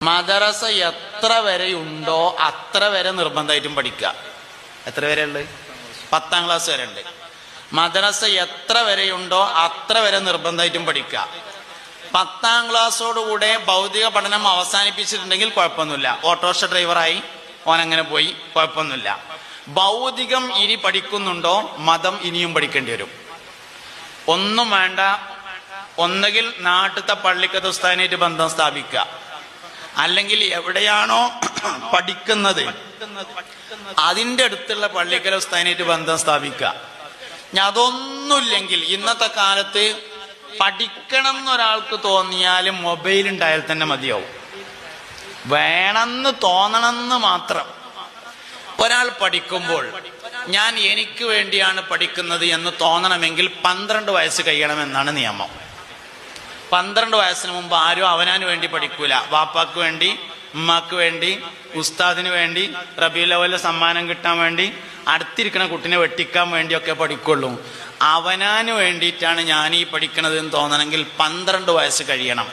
മദ്രസ എത്ര വരെയുണ്ടോ അത്ര വരെ നിർബന്ധമായിട്ടും പഠിക്കുക. എത്ര വരെ ഉണ്ട്? 10ാം ക്ലാസ് വരെ ഉണ്ട്. മദ്രസ എത്ര വരെയുണ്ടോ അത്ര വരെ നിർബന്ധമായിട്ടും പഠിക്കുക. 10ാം ക്ലാസ്സോടുകൂടെ ഭൗതിക പഠനം അവസാനിപ്പിച്ചിട്ടുണ്ടെങ്കിൽ കുഴപ്പമൊന്നുമില്ല. ഓട്ടോറിക്ഷ ഡ്രൈവറായി ഓനങ്ങനെ പോയി, കുഴപ്പമൊന്നുമില്ല. ഭൗതികം ഇനി പഠിക്കുന്നുണ്ടോ മതം ഇനിയും പഠിക്കേണ്ടി വരും. ഒന്നും വേണ്ട, ഒന്നുകിൽ നാട്ടിലത്തെ പള്ളിക്കത്തെ ഉസ്താദിനായിട്ട് ബന്ധം സ്ഥാപിക്കുക, അല്ലെങ്കിൽ എവിടെയാണോ പഠിക്കുന്നത് അതിൻ്റെ അടുത്തുള്ള പള്ളിക്കലെ ഉസ്താദിനായിട്ട് ബന്ധം സ്ഥാപിക്കുക. ഞാൻ അതൊന്നുമില്ലെങ്കിൽ ഇന്നത്തെ കാലത്ത് പഠിക്കണം എന്നൊരാൾക്ക് തോന്നിയാലും മൊബൈൽ ഉണ്ടായാൽ തന്നെ മതിയാവും. വേണമെന്ന് തോന്നണമെന്ന് മാത്രം. ഒരാൾ പഠിക്കുമ്പോൾ ഞാൻ എനിക്ക് വേണ്ടിയാണ് പഠിക്കുന്നത് എന്ന് തോന്നണമെങ്കിൽ 12 വയസ്സ് കഴിയണമെന്നാണ് നിയമം. 12 വയസ്സിന് മുമ്പ് ആരും അവനാന് വേണ്ടി പഠിക്കൂല. വാപ്പാക്ക് വേണ്ടി, ഉമ്മാക്ക് വേണ്ടി, ഉസ്താദിന് വേണ്ടി, റബീഉൽ അവ്വലിലെ സമ്മാനം കിട്ടാൻ വേണ്ടി, അടുത്തിരിക്കുന്ന കുട്ടിനെ വെട്ടിക്കാൻ വേണ്ടിയൊക്കെ പഠിക്കുള്ളൂ. അവനാന് വേണ്ടിയിട്ടാണ് ഞാൻ ഈ പഠിക്കണത് എന്ന് തോന്നണമെങ്കിൽ 12 വയസ്സ് കഴിയണം.